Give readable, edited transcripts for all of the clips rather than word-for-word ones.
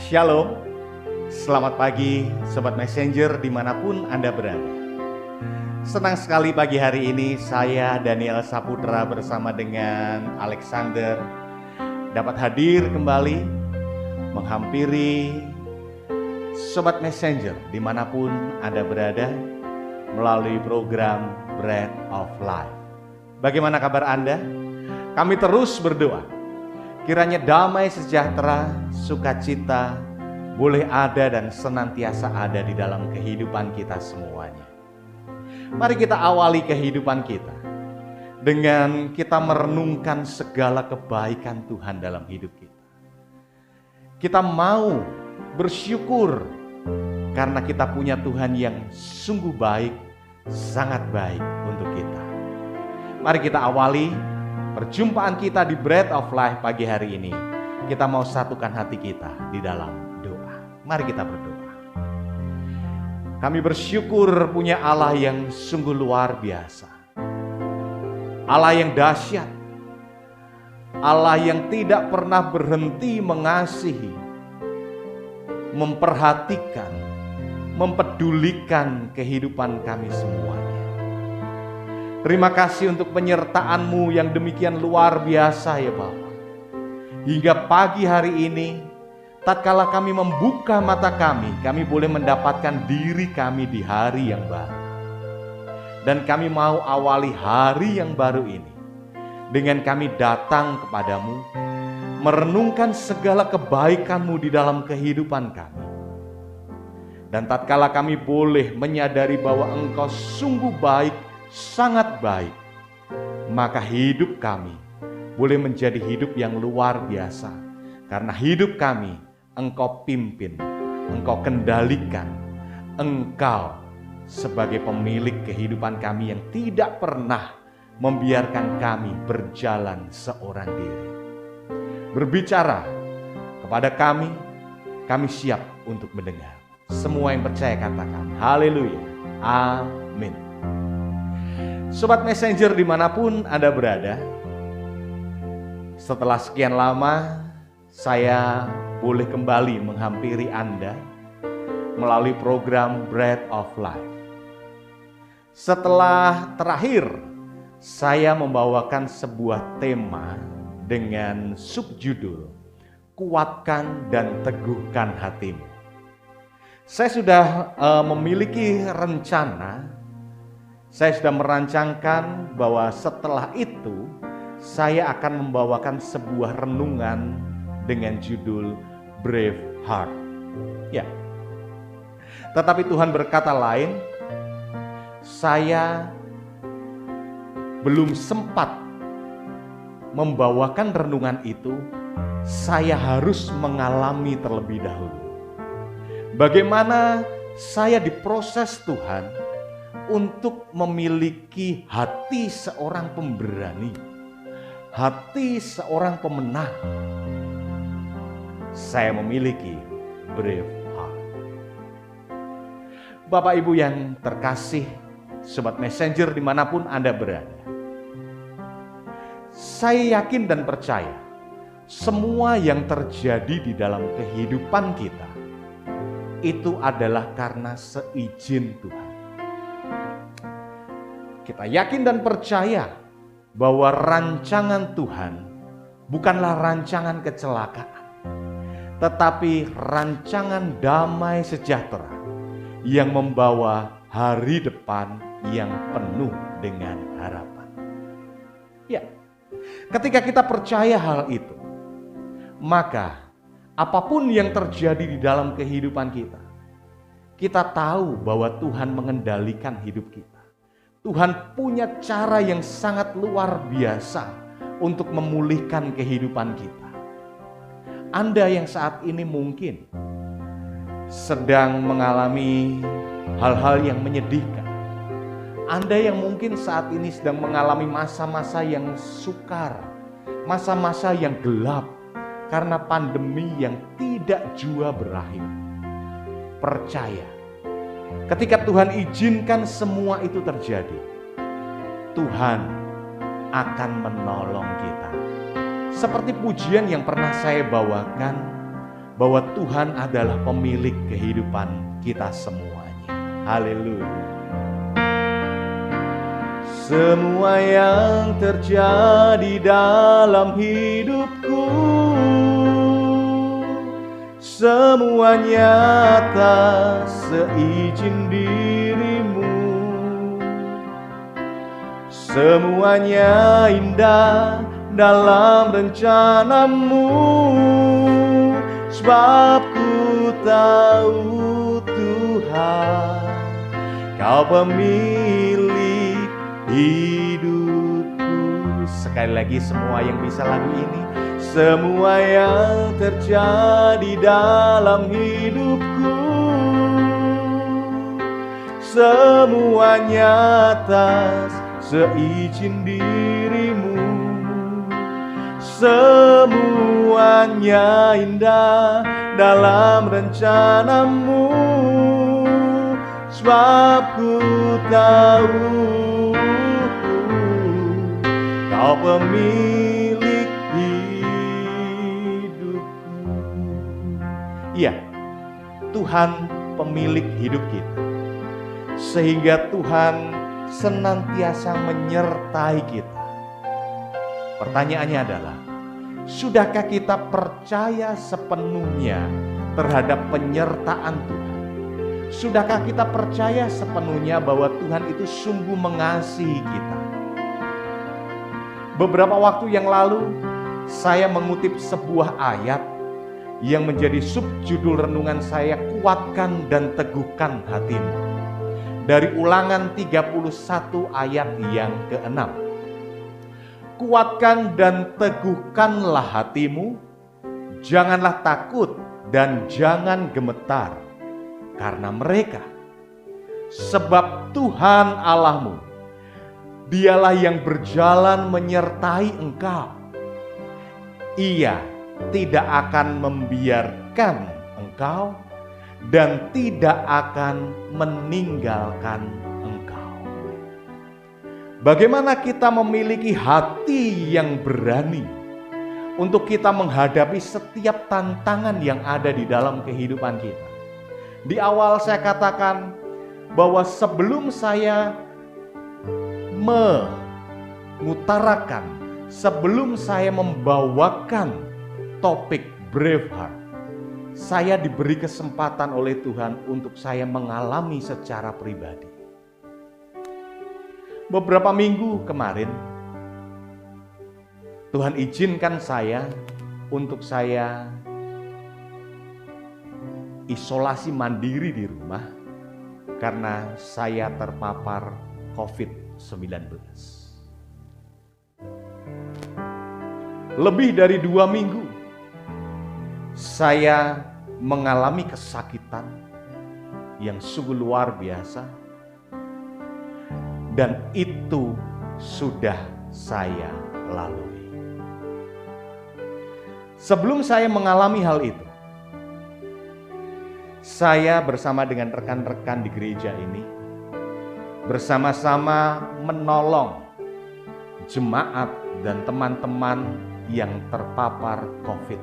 Shalom, selamat pagi Sobat Messenger dimanapun Anda berada. Senang sekali pagi hari ini saya Daniel Saputra bersama dengan Alexander dapat hadir kembali menghampiri Sobat Messenger dimanapun Anda berada melalui program Bread of Life. Bagaimana kabar Anda? Kami terus berdoa kiranya damai sejahtera, sukacita boleh ada dan senantiasa ada di dalam kehidupan kita semuanya. Mari kita awali kehidupan kita dengan kita merenungkan segala kebaikan Tuhan dalam hidup kita. Kita mau bersyukur karena kita punya Tuhan yang sungguh baik, sangat baik untuk kita. Mari kita awali perjumpaan kita di Bread of Life pagi hari ini. Kita mau satukan hati kita di dalam doa. Mari kita berdoa. Kami bersyukur punya Allah yang sungguh luar biasa. Allah yang dahsyat. Allah yang tidak pernah berhenti mengasihi, memperhatikan, mempedulikan kehidupan kami semuanya. Terima kasih untuk penyertaan-Mu yang demikian luar biasa ya Bapa. Hingga pagi hari ini, tatkala kami membuka mata kami boleh mendapatkan diri kami di hari yang baru. Dan kami mau awali hari yang baru ini dengan kami datang kepadamu, merenungkan segala kebaikan-Mu di dalam kehidupan kami. Dan tatkala kami boleh menyadari bahwa Engkau sungguh baik, sangat baik, maka hidup kami boleh menjadi hidup yang luar biasa. Karena hidup kami Engkau pimpin, Engkau kendalikan, Engkau sebagai pemilik kehidupan kami yang tidak pernah membiarkan kami berjalan seorang diri. Berbicara kepada kami siap untuk mendengar. Semua yang percaya katakan haleluya, amin. Sobat Messenger dimanapun Anda berada, setelah sekian lama saya boleh kembali menghampiri Anda melalui program Bread of Life. Setelah terakhir saya membawakan sebuah tema dengan subjudul Kuatkan dan Teguhkan Hatimu. Saya sudah memiliki rencana. Saya sudah merancangkan bahwa setelah itu saya akan membawakan sebuah renungan dengan judul Brave Heart. Ya. Tetapi Tuhan berkata lain, saya belum sempat membawakan renungan itu, saya harus mengalami terlebih dahulu. Bagaimana saya diproses Tuhan untuk memiliki hati seorang pemberani, hati seorang pemenang. Saya memiliki brave heart. Bapak Ibu yang terkasih, Sobat Messenger dimanapun Anda berada, saya yakin dan percaya semua yang terjadi di dalam kehidupan kita itu adalah karena seizin Tuhan. Kita yakin dan percaya bahwa rancangan Tuhan bukanlah rancangan kecelakaan, tetapi rancangan damai sejahtera yang membawa hari depan yang penuh dengan harapan. Ya, ketika kita percaya hal itu, maka apapun yang terjadi di dalam kehidupan kita, kita tahu bahwa Tuhan mengendalikan hidup kita. Tuhan punya cara yang sangat luar biasa untuk memulihkan kehidupan kita. Anda yang saat ini mungkin sedang mengalami hal-hal yang menyedihkan. Anda yang mungkin saat ini sedang mengalami masa-masa yang sukar, masa-masa yang gelap karena pandemi yang tidak jua berakhir. Percaya, ketika Tuhan izinkan semua itu terjadi, Tuhan akan menolong kita. Seperti pujian yang pernah saya bawakan, bahwa Tuhan adalah pemilik kehidupan kita semuanya. Haleluya. Semua yang terjadi dalam hidupku, semua nyata seizin dirimu. Semuanya indah dalam rencanamu, sebab ku tahu Tuhan, Kau pemilik hidupku. Sekali lagi semua yang bisa lagu ini. Semua yang terjadi dalam hidupku, semua nyata seizin dirimu. Semuanya indah dalam rencanamu, sebab ku tahu Kau pemilik hidupku. Iya, Tuhan pemilik hidup kita, sehingga Tuhan senantiasa menyertai kita. Pertanyaannya adalah, sudahkah kita percaya sepenuhnya terhadap penyertaan Tuhan? Sudahkah kita percaya sepenuhnya bahwa Tuhan itu sungguh mengasihi kita? Beberapa waktu yang lalu, saya mengutip sebuah ayat yang menjadi subjudul renungan saya, Kuatkan dan Teguhkan Hatimu. Dari Ulangan 31 ayat yang ke-6. Kuatkan dan teguhkanlah hatimu, janganlah takut dan jangan gemetar karena mereka. Sebab Tuhan Allahmu, Dialah yang berjalan menyertai engkau. Ia tidak akan membiarkan engkau dan tidak akan meninggalkan engkau. Bagaimana kita memiliki hati yang berani untuk kita menghadapi setiap tantangan yang ada di dalam kehidupan kita? Di awal saya katakan bahwa sebelum saya mengutarakan, sebelum saya membawakan topik Braveheart, saya diberi kesempatan oleh Tuhan untuk saya mengalami secara pribadi. Beberapa minggu kemarin, Tuhan izinkan saya untuk saya isolasi mandiri di rumah karena saya terpapar COVID-19. Lebih dari 2 minggu saya mengalami kesakitan yang sungguh luar biasa, dan itu sudah saya lalui. Sebelum saya mengalami hal itu, saya bersama dengan rekan-rekan di gereja ini bersama-sama menolong jemaat dan teman-teman yang terpapar COVID.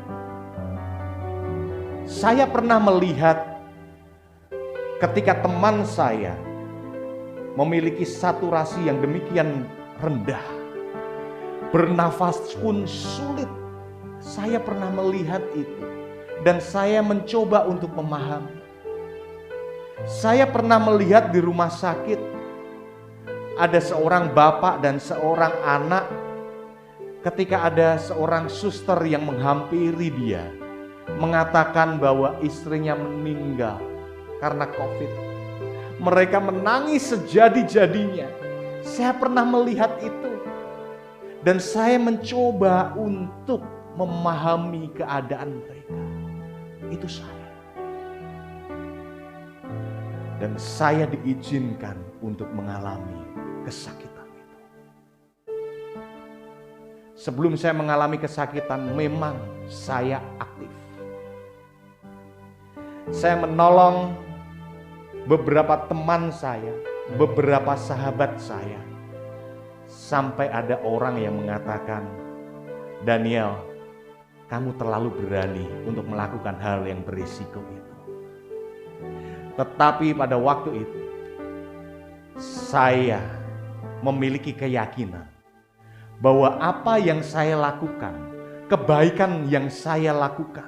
Saya pernah melihat ketika teman saya memiliki saturasi yang demikian rendah, bernafas pun sulit. Saya pernah melihat itu dan saya mencoba untuk memahami. Saya pernah melihat di rumah sakit ada seorang bapak dan seorang anak, ketika ada seorang suster yang menghampiri dia, mengatakan bahwa istrinya meninggal karena COVID. Mereka menangis sejadi-jadinya. Saya pernah melihat itu. Dan saya mencoba untuk memahami keadaan mereka. Itu saya. Dan saya diizinkan untuk mengalami kesakitan itu. Sebelum saya mengalami kesakitan, memang saya aktif. Saya menolong beberapa teman saya, beberapa sahabat saya. Sampai ada orang yang mengatakan, Daniel, kamu terlalu berani untuk melakukan hal yang berisiko itu. Tetapi pada waktu itu, saya memiliki keyakinan bahwa apa yang saya lakukan, kebaikan yang saya lakukan,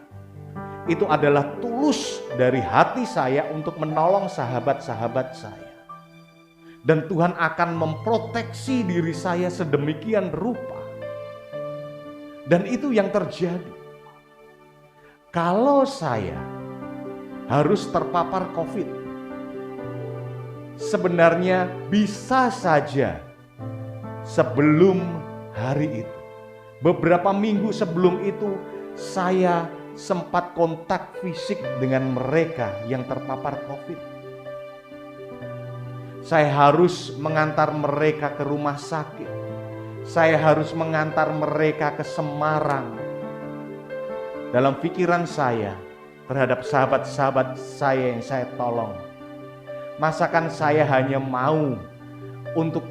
itu adalah tulus dari hati saya untuk menolong sahabat-sahabat saya. Dan Tuhan akan memproteksi diri saya sedemikian rupa. Dan itu yang terjadi. Kalau saya harus terpapar COVID, sebenarnya bisa saja sebelum hari itu, beberapa minggu sebelum itu, saya sempat kontak fisik dengan mereka yang terpapar COVID. Saya harus mengantar mereka ke rumah sakit. Saya harus mengantar mereka ke Semarang. Dalam pikiran saya terhadap sahabat-sahabat saya yang saya tolong, masakan saya hanya mau untuk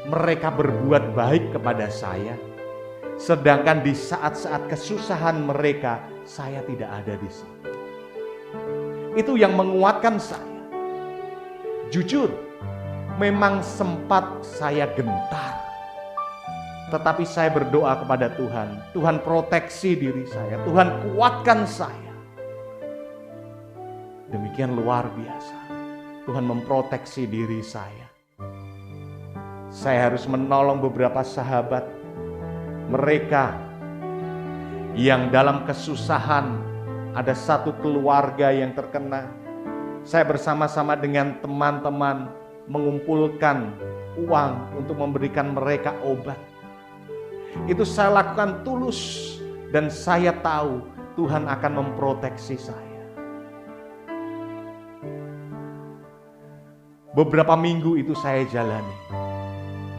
mereka berbuat baik kepada saya, sedangkan di saat-saat kesusahan mereka, saya tidak ada di sini. Itu yang menguatkan saya. Jujur, memang sempat saya gentar. Tetapi saya berdoa kepada Tuhan. Tuhan proteksi diri saya. Tuhan kuatkan saya. Demikian luar biasa. Tuhan memproteksi diri saya. Saya harus menolong beberapa sahabat. Mereka yang dalam kesusahan, ada satu keluarga yang terkena. Saya bersama-sama dengan teman-teman mengumpulkan uang untuk memberikan mereka obat. Itu saya lakukan tulus dan saya tahu Tuhan akan memproteksi saya. Beberapa minggu itu saya jalani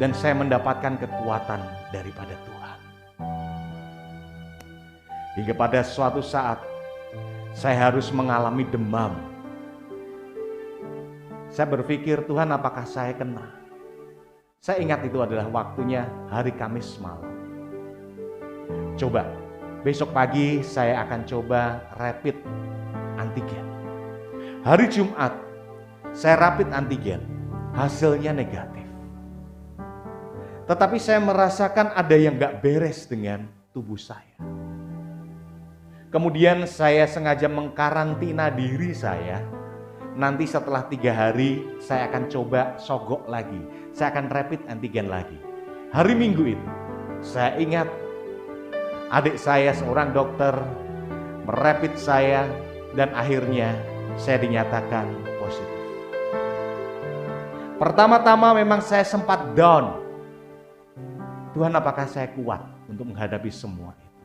dan saya mendapatkan kekuatan daripada Tuhan. Hingga pada suatu saat saya harus mengalami demam. Saya berpikir, Tuhan, apakah saya kena? Saya ingat itu adalah waktunya hari Kamis malam. Coba, besok pagi saya akan coba rapid antigen. Hari Jumat, saya rapid antigen, hasilnya negatif. Tetapi saya merasakan ada yang gak beres dengan tubuh saya. Kemudian saya sengaja mengkarantina diri saya. Nanti setelah 3 hari saya akan coba sogok lagi. Saya akan rapid antigen lagi. Hari Minggu itu saya ingat adik saya seorang dokter merapid saya dan akhirnya saya dinyatakan positif. Pertama-tama memang saya sempat down. Tuhan, apakah saya kuat untuk menghadapi semua itu?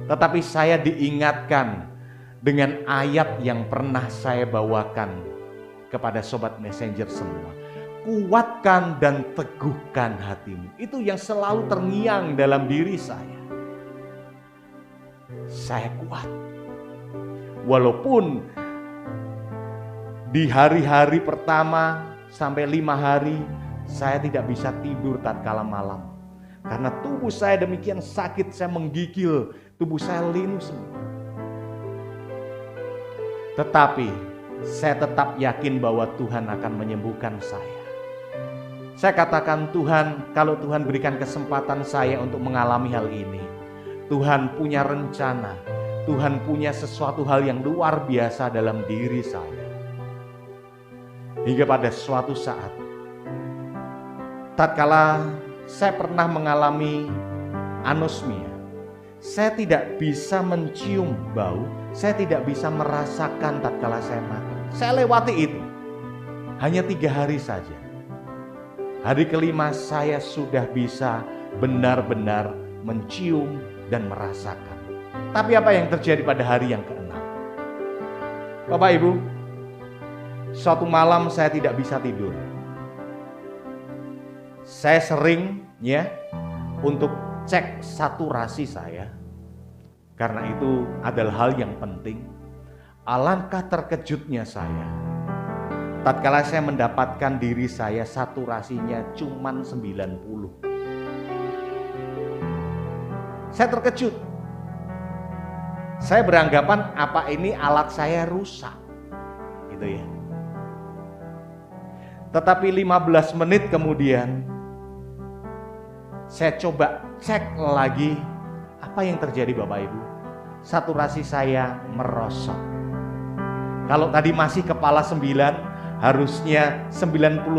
Tetapi saya diingatkan dengan ayat yang pernah saya bawakan kepada Sobat Messenger semua. Kuatkan dan teguhkan hatimu. Itu yang selalu terngiang dalam diri saya. Saya kuat. Walaupun di hari-hari pertama sampai 5 hari saya tidak bisa tidur tatkala malam. Karena tubuh saya demikian sakit, saya menggigil, tubuh saya linu semua. Tetapi saya tetap yakin bahwa Tuhan akan menyembuhkan saya. Saya katakan, Tuhan, kalau Tuhan berikan kesempatan saya untuk mengalami hal ini, Tuhan punya rencana, Tuhan punya sesuatu hal yang luar biasa dalam diri saya. Hingga pada suatu saat, tatkala saya pernah mengalami anosmia, saya tidak bisa mencium bau, saya tidak bisa merasakan tatkala saya makan. Saya lewati itu. Hanya 3 hari saja. Hari kelima saya sudah bisa benar-benar mencium dan merasakan. Tapi apa yang terjadi pada hari yang ke-6? Bapak Ibu, suatu malam saya tidak bisa tidur. Saya sering untuk cek saturasi saya. Karena itu adalah hal yang penting. Alangkah terkejutnya saya tatkala saya mendapatkan diri saya saturasinya cuman 90. Saya terkejut. Saya beranggapan apa ini alat saya rusak, gitu ya. Tetapi 15 menit kemudian, saya coba cek lagi apa yang terjadi Bapak Ibu. Saturasi saya merosot. Kalau tadi masih kepala 9, harusnya 95,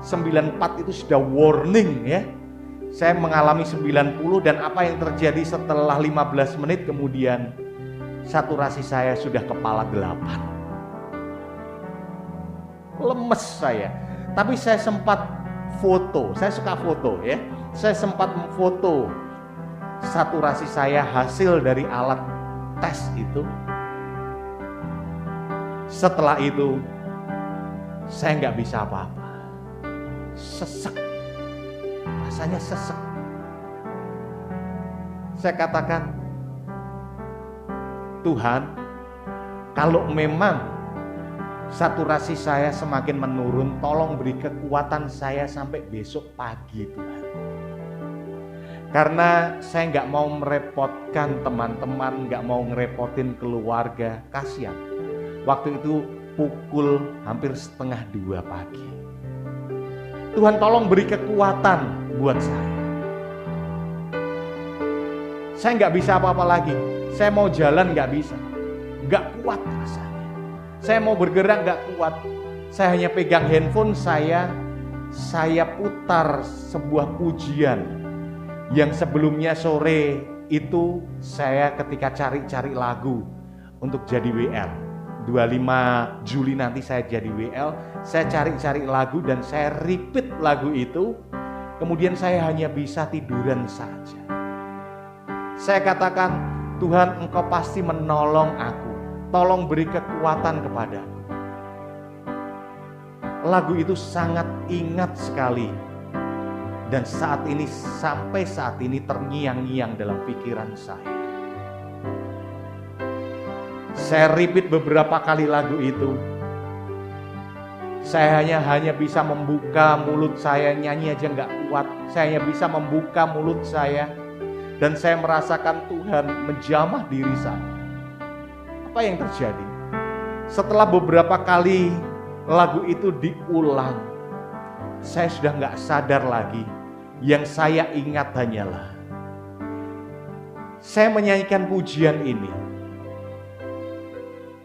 94 itu sudah warning ya. Saya mengalami 90 dan apa yang terjadi setelah 15 menit kemudian, saturasi saya sudah kepala 8. Lemes saya. Tapi saya sempat foto, saya suka foto ya. Saya sempat memfoto saturasi saya hasil dari alat tes itu. Setelah itu saya nggak bisa apa-apa, sesek, rasanya sesek. Saya katakan, Tuhan, kalau memang saturasi saya semakin menurun, tolong beri kekuatan saya sampai besok pagi Tuhan. Karena saya nggak mau merepotkan teman-teman, nggak mau ngerepotin keluarga, kasihan. Waktu itu pukul hampir 1:30 pagi. Tuhan tolong beri kekuatan buat saya. Saya nggak bisa apa-apa lagi. Saya mau jalan nggak bisa, nggak kuat rasanya. Saya mau bergerak nggak kuat. Saya hanya pegang handphone saya putar sebuah pujian yang sebelumnya sore itu saya ketika cari-cari lagu untuk jadi WL. 25 Juli nanti saya jadi WL, saya cari-cari lagu dan saya repeat lagu itu, kemudian saya hanya bisa tiduran saja. Saya katakan, Tuhan Engkau pasti menolong aku, tolong beri kekuatan kepadaku. Lagu itu sangat ingat sekali, dan sampai saat ini terngiang-ngiang dalam pikiran saya. Saya repeat beberapa kali lagu itu. Saya hanya bisa membuka mulut saya, nyanyi aja nggak kuat. Saya hanya bisa membuka mulut saya dan saya merasakan Tuhan menjamah diri saya. Apa yang terjadi? Setelah beberapa kali lagu itu diulang, saya sudah nggak sadar lagi. Yang saya ingat hanyalah saya menyanyikan pujian ini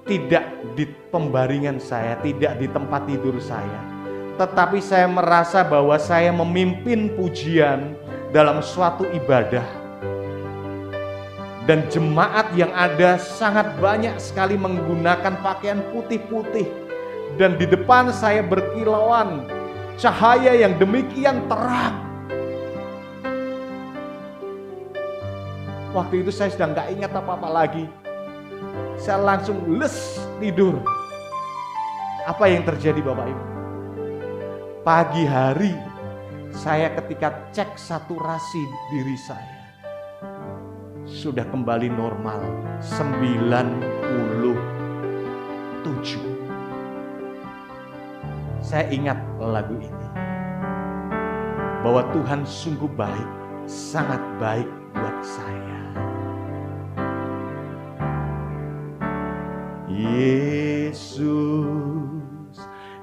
tidak di pembaringan saya, tidak di tempat tidur saya, tetapi saya merasa bahwa saya memimpin pujian dalam suatu ibadah. Dan jemaat yang ada sangat banyak sekali menggunakan pakaian putih-putih. Dan di depan saya berkilauan cahaya yang demikian terang. Waktu itu saya sudah nggak ingat apa-apa lagi. Saya langsung tidur. Apa yang terjadi Bapak Ibu? Pagi hari saya ketika cek saturasi diri saya sudah kembali normal 97. Saya ingat lagu ini, bahwa Tuhan sungguh baik, sangat baik buat saya. Yesus,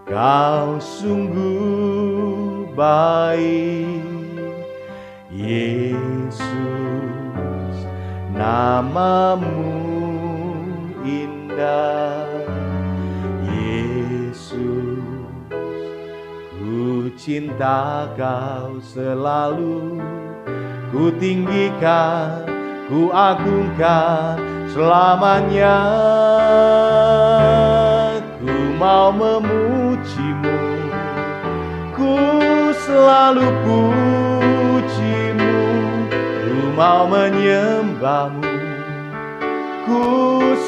Kau sungguh baik. Yesus, namamu indah. Yesus, ku cinta Kau selalu. Ku tinggikan, ku agungkan selamanya. Ku mau memujimu, ku selalu pujimu. Ku mau menyembahmu, ku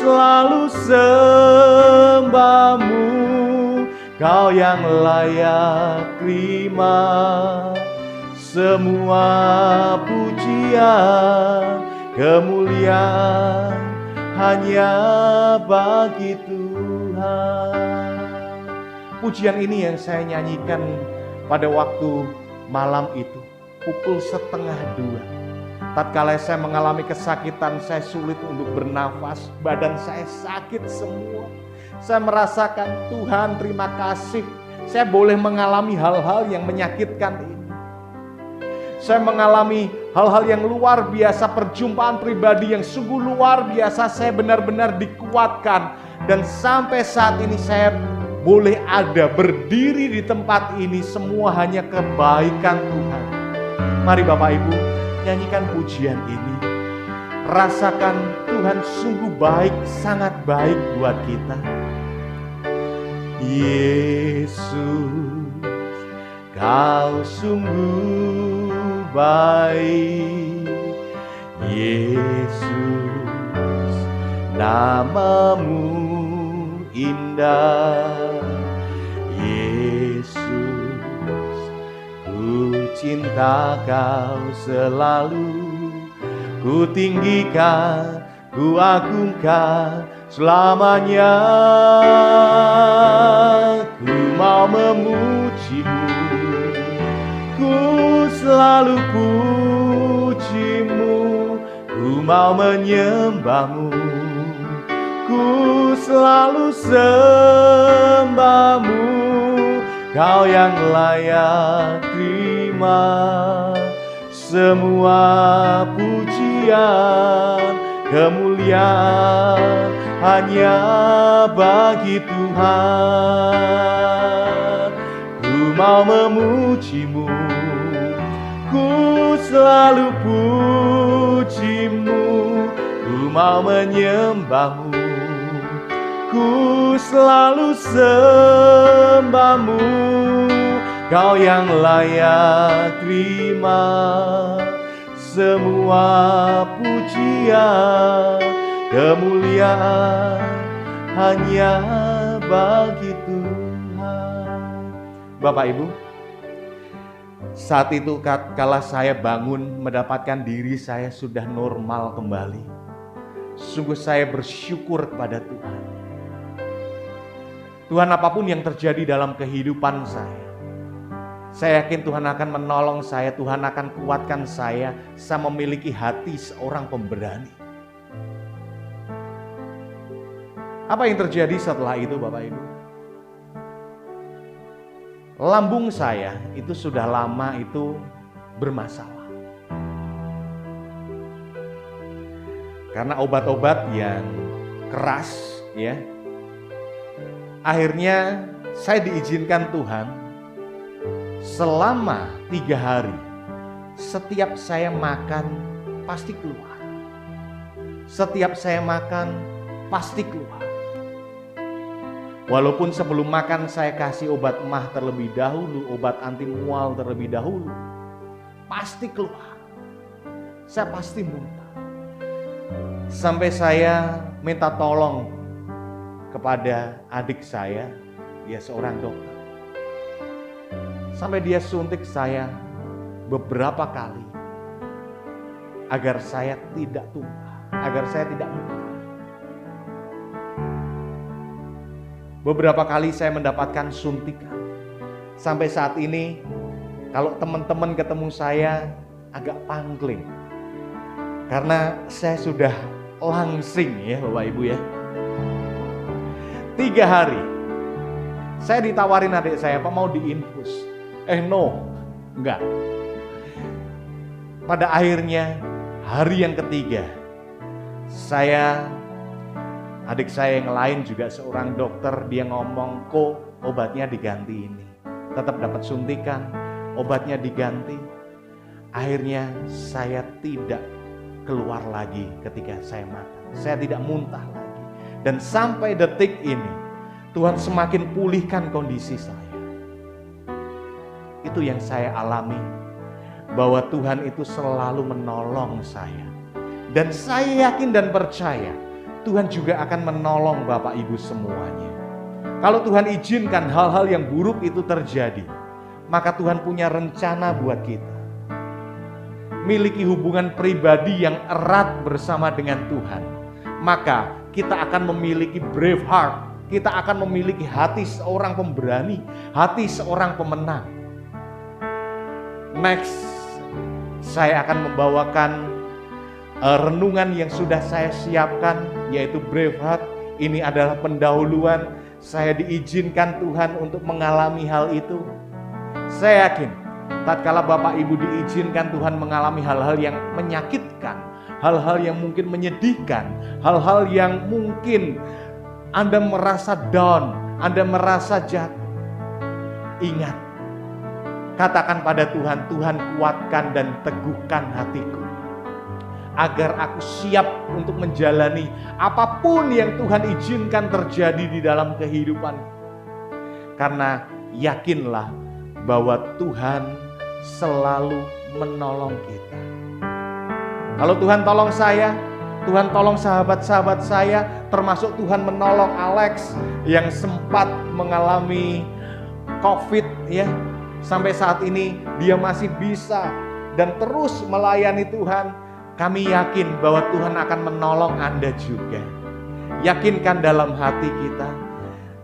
selalu sembahmu. Kau yang layak terima semua pujian, kemuliaan hanya bagi Tuhan. Pujian ini yang saya nyanyikan pada waktu malam itu, pukul 1:30. Tatkala saya mengalami kesakitan, saya sulit untuk bernafas, badan saya sakit semua. Saya merasakan, Tuhan terima kasih, saya boleh mengalami hal-hal yang menyakitkan ini. Saya mengalami hal-hal yang luar biasa, perjumpaan pribadi yang sungguh luar biasa. Saya benar-benar dikuatkan. Dan sampai saat ini saya boleh ada, berdiri di tempat ini, semua hanya kebaikan Tuhan. Mari Bapak Ibu, nyanyikan pujian ini. Rasakan Tuhan sungguh baik, sangat baik buat kita. Yesus, Kau sungguh baik. Yesus, nama-Mu indah. Yesus, ku cinta Kau selalu. Ku tinggikan, ku agungkan selamanya. Ku mau memuji-Mu, ku selalu puji-Mu. Ku mau menyembah-Mu, ku selalu sembah-Mu. Kau yang layak terima semua pujian, kemuliaan hanya bagi Tuhan. Ku mau memuji-Mu, ku selalu puji-Mu. Ku mau menyembah-Mu, ku selalu sembah-Mu. Kau yang layak terima semua pujian, kemuliaan hanya bagi Tuhan. Bapak Ibu, saat itu kala saya bangun mendapatkan diri saya sudah normal kembali, sungguh saya bersyukur kepada Tuhan. Tuhan, apapun yang terjadi dalam kehidupan saya yakin Tuhan akan menolong saya, Tuhan akan kuatkan saya memiliki hati seorang pemberani. Apa yang terjadi setelah itu Bapak Ibu? Lambung saya itu sudah lama itu bermasalah. Karena obat-obat yang keras ya. Akhirnya saya diizinkan Tuhan selama 3 hari, setiap saya makan pasti keluar. Setiap saya makan pasti keluar. Walaupun sebelum makan saya kasih obat emah terlebih dahulu, obat anti mual terlebih dahulu, pasti keluar. Saya pasti muntah. Sampai saya minta tolong kepada adik saya, dia seorang dokter. Sampai dia suntik saya beberapa kali agar saya tidak tumpah, agar saya tidak muntah. Beberapa kali saya mendapatkan suntikan. Sampai saat ini kalau teman-teman ketemu saya agak pangling. Karena saya sudah langsing ya Bapak Ibu ya. 3 hari saya ditawarin adik saya, apa mau diinfus? No, enggak. Pada akhirnya hari yang ketiga, adik saya yang lain juga seorang dokter, dia ngomong, kok obatnya diganti ini. Tetap dapat suntikan, obatnya diganti. Akhirnya saya tidak keluar lagi ketika saya makan. Saya tidak muntah lagi. Dan sampai detik ini, Tuhan semakin pulihkan kondisi saya. Itu yang saya alami, bahwa Tuhan itu selalu menolong saya. Dan saya yakin dan percaya, Tuhan juga akan menolong Bapak Ibu semuanya. Kalau Tuhan izinkan hal-hal yang buruk itu terjadi, maka Tuhan punya rencana buat kita. Miliki hubungan pribadi yang erat bersama dengan Tuhan, maka kita akan memiliki brave heart. Kita akan memiliki hati seorang pemberani, hati seorang pemenang. Next, saya akan membawakan renungan yang sudah saya siapkan, yaitu Braveheart. Ini adalah pendahuluan. Saya diizinkan Tuhan untuk mengalami hal itu. Saya yakin tatkala Bapak Ibu diizinkan Tuhan mengalami hal-hal yang menyakitkan, hal-hal yang mungkin menyedihkan, hal-hal yang mungkin Anda merasa down, Anda merasa jatuh. Ingat, katakan pada Tuhan, Tuhan kuatkan dan teguhkan hatiku, agar aku siap untuk menjalani apapun yang Tuhan izinkan terjadi di dalam kehidupan. Karena yakinlah bahwa Tuhan selalu menolong kita. Kalau Tuhan tolong saya, Tuhan tolong sahabat-sahabat saya, termasuk Tuhan menolong Alex yang sempat mengalami COVID ya. Sampai saat ini dia masih bisa dan terus melayani Tuhan. Kami yakin bahwa Tuhan akan menolong Anda juga. Yakinkan dalam hati kita.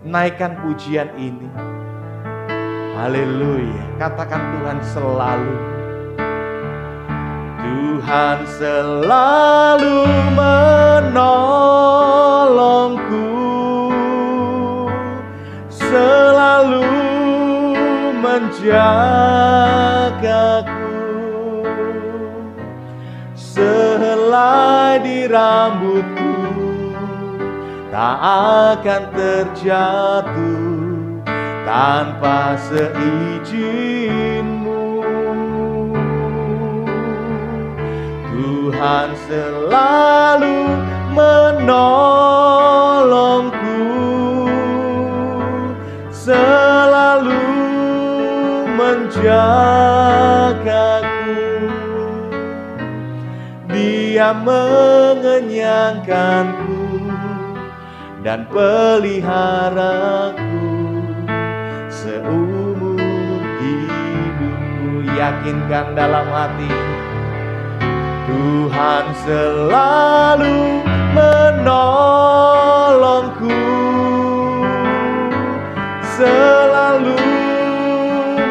Naikkan pujian ini. Haleluya. Katakan Tuhan selalu. Tuhan selalu menolongku. Selalu menjagaku. Sehelai di rambutku tak akan terjatuh tanpa seizin-Mu. Tuhan selalu menolongku, selalu menjagaku. Dia mengenyangkanku dan peliharaku seumur hidupku. Yakinkan dalam hati, Tuhan selalu menolongku, selalu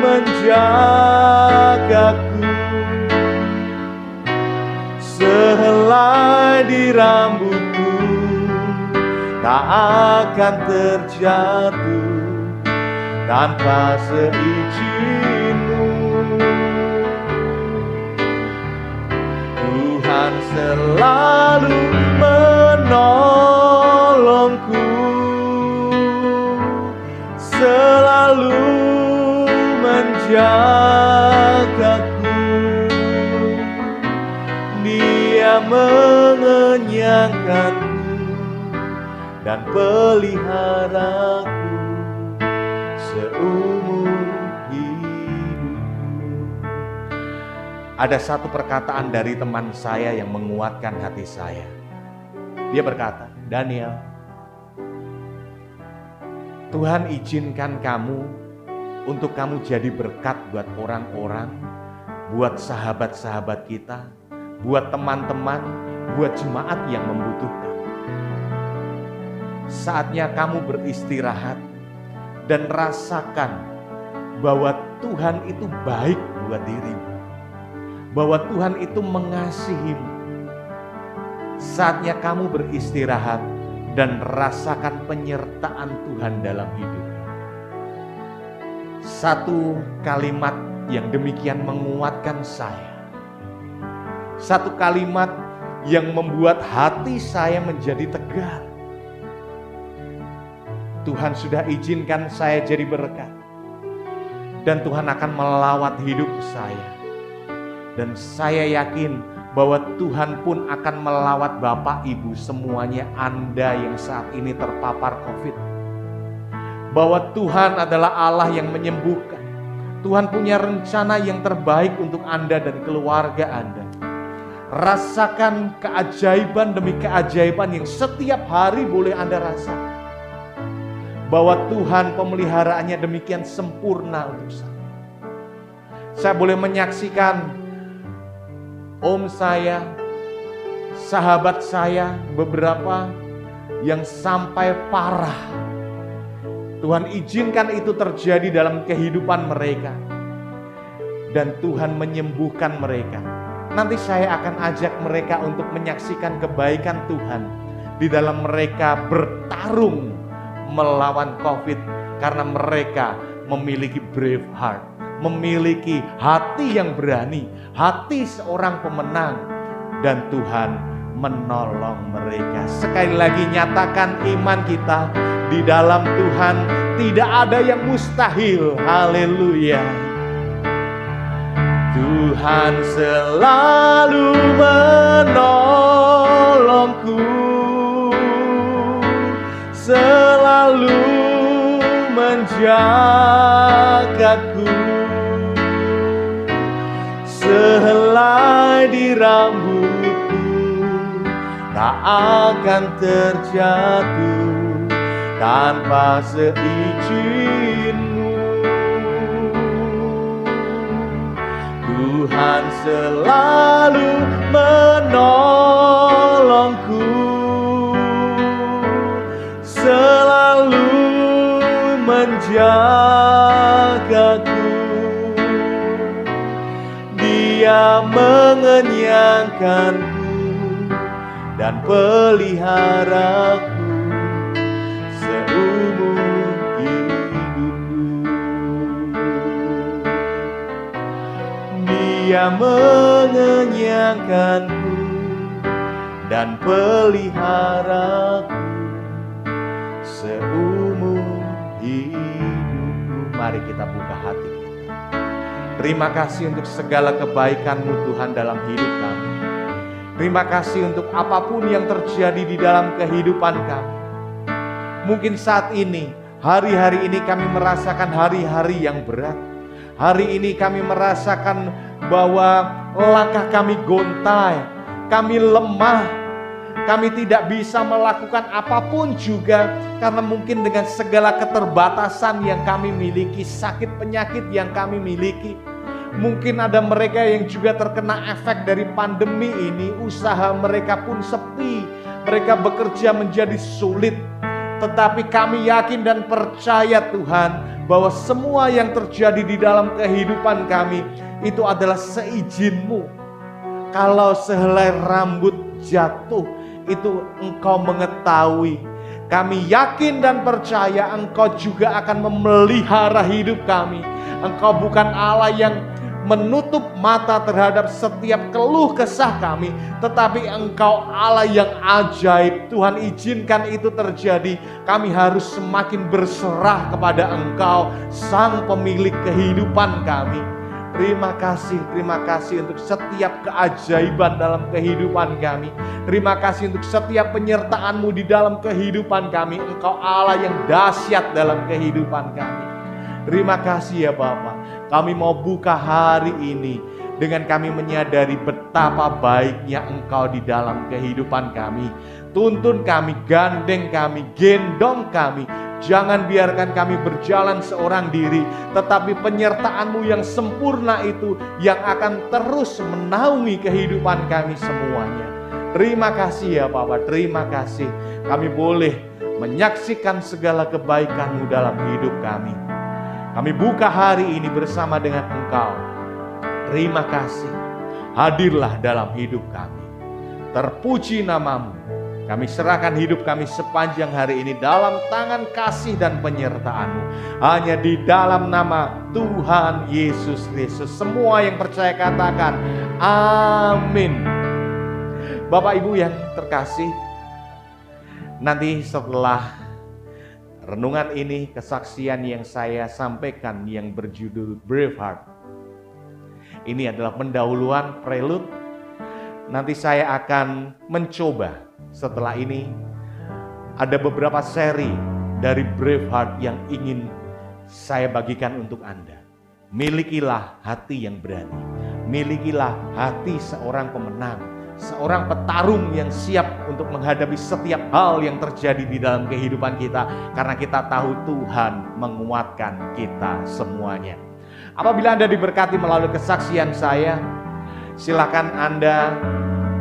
menjagaku. Sehelai di rambutku tak akan terjatuh tanpa seizin-Mu. Tuhan selalu menolongku, selalu menjagaku. Dia mengenyangkanku dan peliharaku seumur hidupku. Ada satu perkataan dari teman saya yang menguatkan hati saya. Dia berkata, Daniel, Tuhan izinkan kamu untuk kamu jadi berkat buat orang-orang, buat sahabat-sahabat kita, buat teman-teman, buat jemaat yang membutuhkan. Saatnya kamu beristirahat dan rasakan bahwa Tuhan itu baik buat dirimu, bahwa Tuhan itu mengasihimu. Saatnya kamu beristirahat dan rasakan penyertaan Tuhan dalam hidup. Satu kalimat yang demikian menguatkan saya. Satu kalimat yang membuat hati saya menjadi tegar. Tuhan sudah izinkan saya jadi berkat. Dan Tuhan akan melawat hidup saya. Dan saya yakin bahwa Tuhan pun akan melawat Bapak Ibu semuanya, Anda yang saat ini terpapar COVID. Bahwa Tuhan adalah Allah yang menyembuhkan. Tuhan punya rencana yang terbaik untuk Anda dan keluarga Anda. Rasakan keajaiban demi keajaiban yang setiap hari boleh Anda rasakan. Bahwa Tuhan pemeliharaannya demikian sempurna untuk saya. Saya boleh menyaksikan om saya, sahabat saya beberapa yang sampai parah. Tuhan izinkan itu terjadi dalam kehidupan mereka. Dan Tuhan menyembuhkan mereka. nanti saya akan ajak mereka untuk menyaksikan kebaikan Tuhan di dalam mereka bertarung melawan COVID, karena mereka memiliki brave heart, memiliki hati yang berani, hati seorang pemenang, dan Tuhan menolong mereka. Sekali lagi nyatakan iman kita di dalam Tuhan, tidak ada yang mustahil. Haleluya. Tuhan selalu menolongku, selalu menjagaku, sehelai di rambutku tak akan terjatuh tanpa seizin-Mu. Tuhan selalu menolongku, selalu menjagaku. Dia mengenyangkanku dan peliharaku seumur hidupku. Dia mengenyangkanku dan peliharaku seumur hidupku. Mari kita buka hati kita. Terima kasih untuk segala kebaikan-Mu Tuhan dalam hidup kami. Terima kasih untuk apapun yang terjadi di dalam kehidupan kami. Mungkin saat ini, hari-hari ini kami merasakan hari-hari yang berat. Hari ini kami merasakan bahwa langkah kami gontai, kami lemah, kami tidak bisa melakukan apapun juga karena mungkin dengan segala keterbatasan yang kami miliki, sakit penyakit yang kami miliki. Mungkin ada mereka yang juga terkena efek dari pandemi ini, usaha mereka pun sepi, mereka bekerja menjadi sulit. Tetapi kami yakin dan percaya Tuhan bahwa semua yang terjadi di dalam kehidupan kami itu adalah seizin-Mu. Kalau sehelai rambut jatuh, itu Engkau mengetahui. Kami yakin dan percaya Engkau juga akan memelihara hidup kami. Engkau bukan Allah yang menutup mata terhadap setiap keluh kesah kami, tetapi Engkau Allah yang ajaib. Tuhan, izinkan itu terjadi. Kami harus semakin berserah kepada Engkau, Sang Pemilik kehidupan kami. Terima kasih untuk setiap keajaiban dalam kehidupan kami. Terima kasih untuk setiap penyertaan-Mu di dalam kehidupan kami. Engkau Allah yang dahsyat dalam kehidupan kami. Terima kasih ya Bapa. Kami mau buka hari ini dengan kami menyadari betapa baiknya Engkau di dalam kehidupan kami. Tuntun kami, gandeng kami, gendong kami. Jangan biarkan kami berjalan seorang diri, tetapi penyertaan-Mu yang sempurna itu yang akan terus menaungi kehidupan kami semuanya. Terima kasih ya Bapa, terima kasih. Kami boleh menyaksikan segala kebaikan-Mu dalam hidup kami. Kami buka hari ini bersama dengan Engkau. Terima kasih. Hadirlah dalam hidup kami. Terpuji nama-Mu. Kami serahkan hidup kami sepanjang hari ini dalam tangan kasih dan penyertaan-Mu. Hanya di dalam nama Tuhan Yesus Kristus. Semua yang percaya katakan amin. Bapak Ibu yang terkasih, nanti setelah renungan ini, kesaksian yang saya sampaikan yang berjudul Braveheart, ini adalah pendahuluan, prelude. Nanti saya akan mencoba setelah ini ada beberapa seri dari Braveheart yang ingin saya bagikan untuk Anda. Milikilah hati yang berani, milikilah hati seorang pemenang, seorang petarung yang siap untuk menghadapi setiap hal yang terjadi di dalam kehidupan kita, karena kita tahu Tuhan menguatkan kita semuanya. Apabila Anda diberkati melalui kesaksian saya, silakan Anda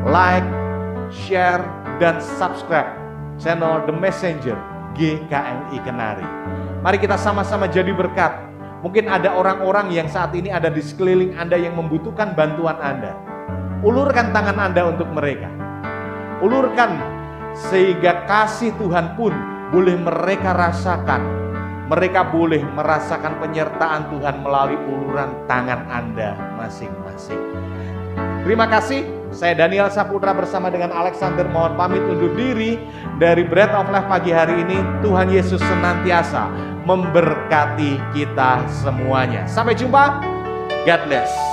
like, share, dan subscribe channel The Messenger GKMI Kenari. Mari kita sama-sama jadi berkat. Mungkin ada orang-orang yang saat ini ada di sekeliling Anda yang membutuhkan bantuan Anda. ulurkan tangan Anda untuk mereka. Ulurkan sehingga kasih Tuhan pun boleh mereka rasakan. Mereka boleh merasakan penyertaan Tuhan melalui uluran tangan Anda masing-masing. Terima kasih. Saya Daniel Saputra bersama dengan Alexander mohon pamit undur diri dari Bread of Life pagi hari ini. Tuhan Yesus senantiasa memberkati kita semuanya. Sampai jumpa. God bless.